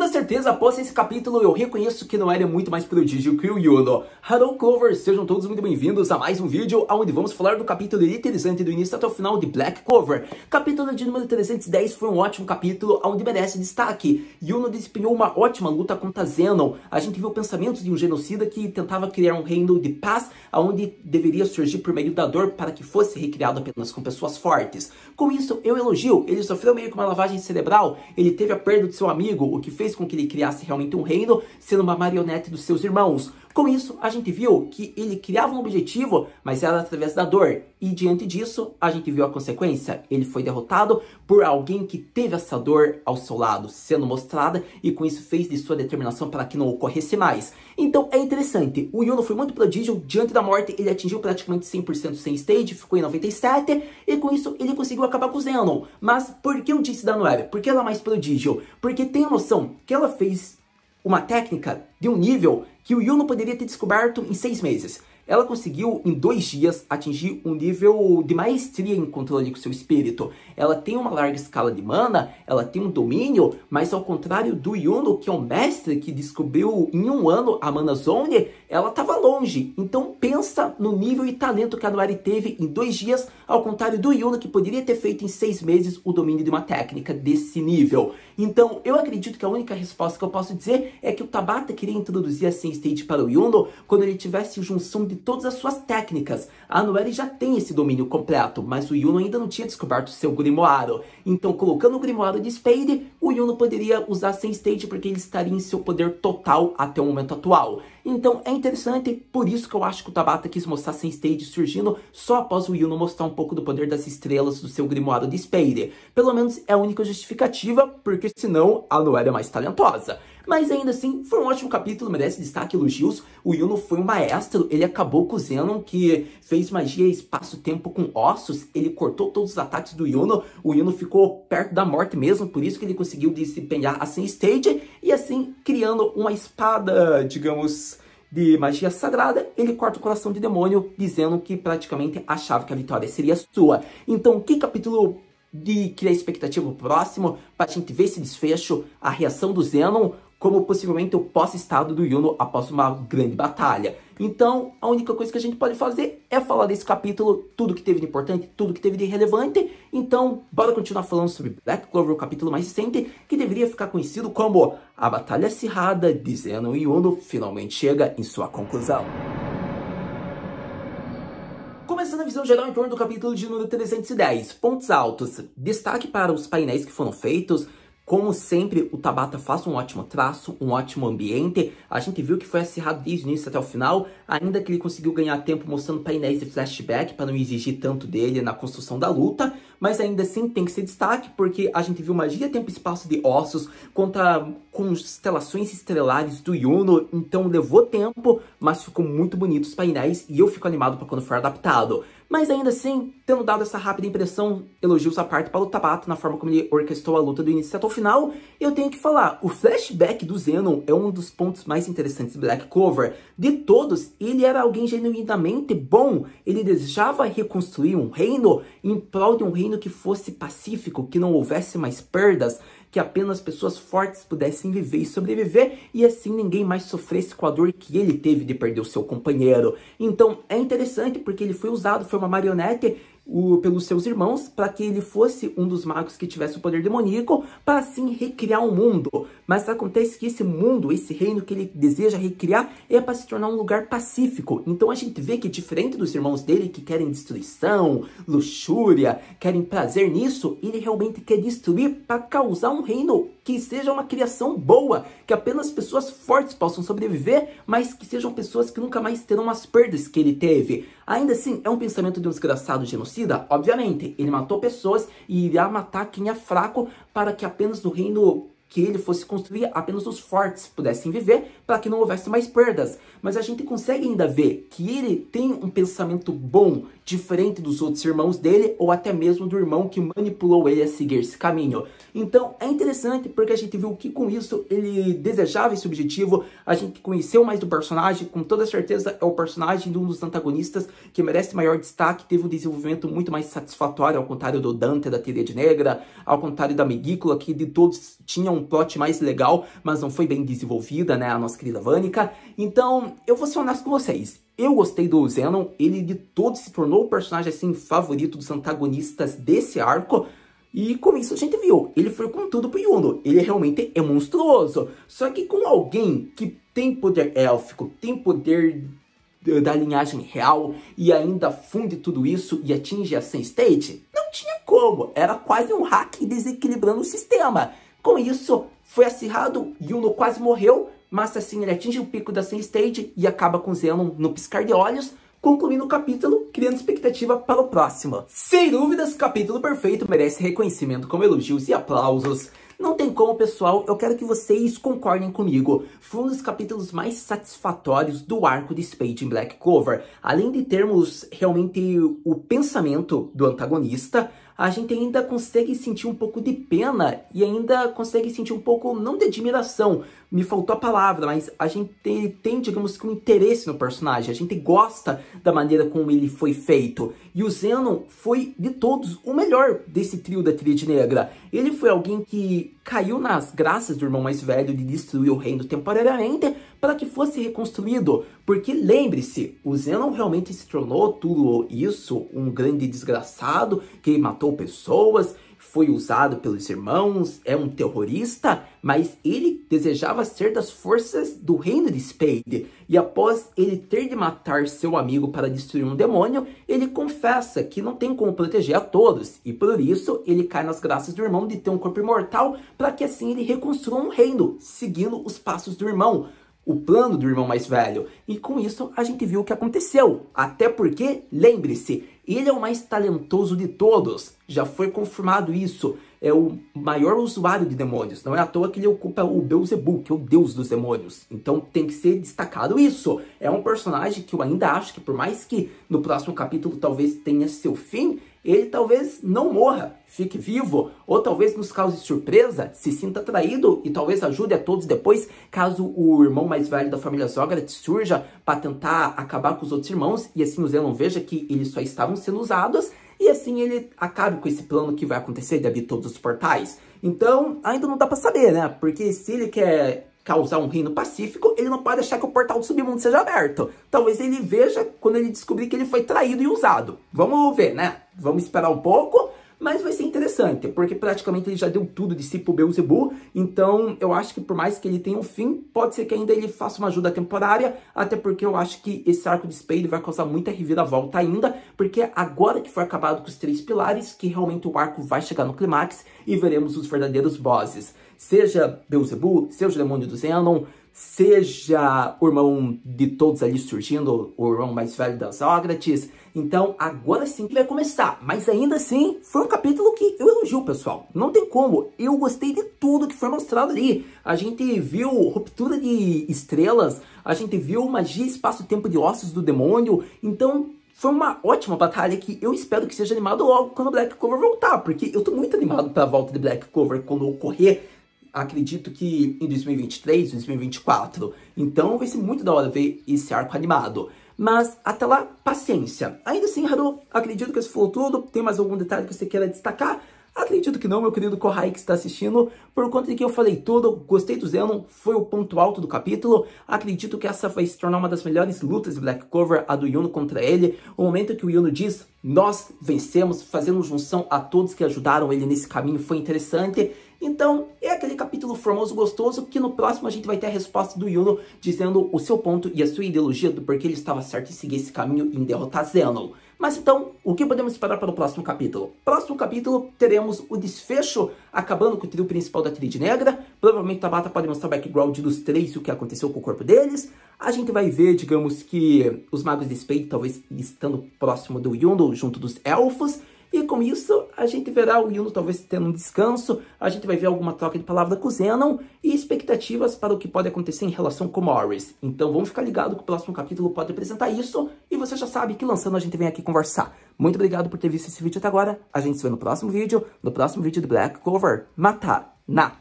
certeza, após esse capítulo, eu reconheço que não era muito mais prodígio que o Yuno. Hello Clover, sejam todos muito bem-vindos a mais um vídeo onde vamos falar do capítulo interessante do início até o final de Black Clover. Capítulo de número 310 foi um ótimo capítulo onde merece destaque. Yuno desempenhou uma ótima luta contra Zenon. A gente viu pensamentos de um genocida que tentava criar um reino de paz onde deveria surgir por meio da dor para que fosse recriado apenas com pessoas fortes. Com isso, eu elogio. Ele sofreu meio que uma lavagem cerebral, ele teve a perda de seu amigo, o que fez com que ele criasse realmente um reino, sendo uma marionete dos seus irmãos. Com isso, a gente viu que ele criava um objetivo, mas era através da dor. E diante disso, a gente viu a consequência. Ele foi derrotado por alguém que teve essa dor ao seu lado, sendo mostrada, e com isso fez de sua determinação para que não ocorresse mais. Então é interessante, o Yuno foi muito prodígio, diante da morte ele atingiu praticamente 100% sem stage, ficou em 97, e com isso ele conseguiu acabar com o Zenon. Mas por que eu disse da Noelle? Porque ela é mais prodígio? Porque tem a noção que ela fez uma técnica de um nível que o Yuno poderia ter descoberto em 6 meses. Ela conseguiu, em 2 dias, atingir um nível de maestria em controle com seu espírito. Ela tem uma larga escala de mana, ela tem um domínio, mas ao contrário do Yuno, que é um mestre que descobriu em 1 ano a Mana Zone, ela estava longe. Então pensa no nível e talento que a Noelle teve em 2 dias, ao contrário do Yuno, que poderia ter feito em 6 meses o domínio de uma técnica desse nível. Então eu acredito que a única resposta que eu posso dizer é que o Tabata queria introduzir a Sen Stage para o Yuno quando ele tivesse junção de todas as suas técnicas. A Noelle já tem esse domínio completo, mas o Yuno ainda não tinha descoberto seu Grimoire. Então, colocando o Grimoire de Spade, o Yuno poderia usar Sen Stage porque ele estaria em seu poder total até o momento atual. Então, é interessante, por isso que eu acho que o Tabata quis mostrar Sen Stage surgindo só após o Yuno mostrar um pouco do poder das estrelas do seu Grimoire de Spade. Pelo menos é a única justificativa, porque senão a Noelle é mais talentosa. Mas ainda assim, foi um ótimo capítulo, merece destaque e elogios. O Yuno foi um maestro, ele acabou com o Zenon, que fez magia espaço-tempo com ossos. Ele cortou todos os ataques do Yuno. O Yuno ficou perto da morte mesmo, por isso que ele conseguiu desempenhar a Sen Stage. E assim, criando uma espada, digamos, de magia sagrada, ele corta o coração de demônio, dizendo que praticamente achava que a vitória seria sua. Então, que capítulo de criar expectativa pro próximo, pra gente ver esse desfecho, a reação do Zenon, como possivelmente o pós-estado do Yuno após uma grande batalha. Então, a única coisa que a gente pode fazer é falar desse capítulo, tudo que teve de importante, tudo que teve de relevante. Então, bora continuar falando sobre Black Clover, o capítulo mais recente, que deveria ficar conhecido como a Batalha Acirrada de Zenon e Yuno finalmente chega em sua conclusão. Começando a visão geral em torno do capítulo de número 310, pontos altos, destaque para os painéis que foram feitos. Como sempre, o Tabata faz um ótimo traço, um ótimo ambiente. A gente viu que foi acirrado desde o início até o final, ainda que ele conseguiu ganhar tempo mostrando painéis de flashback para não exigir tanto dele na construção da luta. Mas ainda assim tem que ser destaque, porque a gente viu magia, tempo e espaço de ossos contra constelações estelares do Yuno. Então levou tempo, mas ficou muito bonito os painéis e eu fico animado para quando for adaptado. Mas ainda assim, tendo dado essa rápida impressão, elogios à parte para o Tabata na forma como ele orquestrou a luta do início até o final, eu tenho que falar, o flashback do Zenon é um dos pontos mais interessantes de Black Clover. De todos, ele era alguém genuinamente bom, ele desejava reconstruir um reino em prol de um reino que fosse pacífico, que não houvesse mais perdas, que apenas pessoas fortes pudessem viver e sobreviver, e assim ninguém mais sofresse com a dor que ele teve de perder o seu companheiro. Então é interessante porque ele foi usado, foi uma marionete pelos seus irmãos, para que ele fosse um dos magos que tivesse o poder demoníaco, para assim recriar um mundo. Mas acontece que esse mundo, esse reino que ele deseja recriar, é para se tornar um lugar pacífico. Então a gente vê que, diferente dos irmãos dele, que querem destruição, luxúria, querem prazer nisso, ele realmente quer destruir para causar um reino que seja uma criação boa, que apenas pessoas fortes possam sobreviver, mas que sejam pessoas que nunca mais terão as perdas que ele teve. Ainda assim, é um pensamento de um desgraçado genocida? Obviamente, ele matou pessoas e irá matar quem é fraco para que apenas no reino que ele fosse construir, apenas os fortes pudessem viver, para que não houvesse mais perdas. Mas a gente consegue ainda ver que ele tem um pensamento bom, diferente dos outros irmãos dele, ou até mesmo do irmão que manipulou ele a seguir esse caminho. Então é interessante porque a gente viu que com isso ele desejava esse objetivo, a gente conheceu mais do personagem, com toda certeza é o personagem de um dos antagonistas que merece maior destaque, teve um desenvolvimento muito mais satisfatório, ao contrário do Dante da Tríade Negra, ao contrário da Megícula, que de todos tinha um um plot mais legal, mas não foi bem desenvolvida, né, a nossa querida Vanica. Então, eu vou ser honesto com vocês. Eu gostei do Zenon, ele de todos se tornou o personagem, assim, favorito dos antagonistas desse arco. E com isso a gente viu, ele foi com tudo pro Yuno, ele realmente é monstruoso. Só que com alguém que tem poder élfico, tem poder da linhagem real e ainda funde tudo isso e atinge a Sun State, não tinha como, era quase um hack desequilibrando o sistema. Com isso, foi acirrado, Yuno quase morreu, mas assim ele atinge o pico da Sun State e acaba com Zenon no piscar de olhos, concluindo o capítulo, criando expectativa para o próximo. Sem dúvidas, capítulo perfeito, merece reconhecimento com elogios e aplausos. Não tem como, pessoal, eu quero que vocês concordem comigo. Foi um dos capítulos mais satisfatórios do arco de Spade em Black Clover. Além de termos realmente o pensamento do antagonista, a gente ainda consegue sentir um pouco de pena e ainda consegue sentir um pouco, não de admiração, me faltou a palavra, mas a gente tem, digamos que, um interesse no personagem, a gente gosta da maneira como ele foi feito. E o Zenon foi, de todos, o melhor desse trio da Tríade Negra. Ele foi alguém que caiu nas graças do irmão mais velho de destruir o reino temporariamente para que fosse reconstruído. Porque lembre-se, o Zenon realmente se tornou tudo isso, um grande desgraçado que matou pessoas, foi usado pelos irmãos, é um terrorista, mas ele desejava ser das forças do reino de Spade. E após ele ter de matar seu amigo para destruir um demônio, ele confessa que não tem como proteger a todos. E por isso ele cai nas graças do irmão de ter um corpo imortal, para que assim ele reconstrua um reino, seguindo os passos do irmão. O plano do irmão mais velho. E com isso a gente viu o que aconteceu. Até porque, lembre-se, ele é o mais talentoso de todos. Já foi confirmado isso. É o maior usuário de demônios. Não é à toa que ele ocupa o Beelzebub, que é o deus dos demônios. Então tem que ser destacado isso. É um personagem que eu ainda acho que, por mais que no próximo capítulo talvez tenha seu fim, ele talvez não morra, fique vivo, ou talvez nos cause surpresa, se sinta traído e talvez ajude a todos depois, caso o irmão mais velho da família Zogarth surja para tentar acabar com os outros irmãos, e assim o Zenon veja que eles só estavam sendo usados, e assim ele acabe com esse plano que vai acontecer de abrir todos os portais. Então, ainda não dá para saber, né? Porque se ele quer causar um reino pacífico, ele não pode deixar que o portal do submundo seja aberto. Talvez ele veja quando ele descobrir que ele foi traído e usado. Vamos ver, né? Vamos esperar um pouco, mas vai ser interessante, porque praticamente ele já deu tudo de si pro Beelzebub, então eu acho que por mais que ele tenha um fim, pode ser que ainda ele faça uma ajuda temporária, até porque eu acho que esse arco de Spade vai causar muita reviravolta ainda, porque agora que foi acabado com os 3 pilares, que realmente o arco vai chegar no clímax e veremos os verdadeiros bosses. Seja Beelzebub, seja o demônio do Zenon, seja o irmão de todos ali surgindo, o irmão mais velho das Zogarths. Então agora sim que vai começar, mas ainda assim foi um capítulo que eu elogio, pessoal. Não tem como, eu gostei de tudo que foi mostrado ali. A gente viu ruptura de estrelas, a gente viu magia espaço-tempo de ossos do demônio, então foi uma ótima batalha que eu espero que seja animado logo quando o Black Clover voltar, porque eu tô muito animado pra volta de Black Clover quando ocorrer. Acredito que em 2023, 2024. Então vai ser muito da hora ver esse arco animado. Mas até lá, paciência. Ainda assim, Haru, acredito que isso falou tudo. Tem mais algum detalhe que você queira destacar? Acredito que não, meu querido Kohai que está assistindo. Por conta de que eu falei tudo, gostei do Zenon, foi o ponto alto do capítulo. Acredito que essa vai se tornar uma das melhores lutas de Black Clover, a do Yuno contra ele. O momento que o Yuno diz, nós vencemos, fazendo junção a todos que ajudaram ele nesse caminho, foi interessante. Então, é aquele capítulo formoso, gostoso, que no próximo a gente vai ter a resposta do Yuno dizendo o seu ponto e a sua ideologia do porquê ele estava certo em seguir esse caminho em derrotar Zenon. Mas então, o que podemos esperar para o próximo capítulo? Próximo capítulo, teremos o desfecho, acabando com o trio principal da Tríade Negra. Provavelmente Tabata pode mostrar o background dos 3 e o que aconteceu com o corpo deles. A gente vai ver, digamos que, os magos de Spade talvez estando próximo do Yuno, junto dos elfos. E com isso, a gente verá o Yuno talvez tendo um descanso, a gente vai ver alguma troca de palavra com o Zenon e expectativas para o que pode acontecer em relação com Morris. Então vamos ficar ligado que o próximo capítulo pode apresentar isso e você já sabe que lançando a gente vem aqui conversar. Muito obrigado por ter visto esse vídeo até agora, a gente se vê no próximo vídeo do Black Clover Mata Na.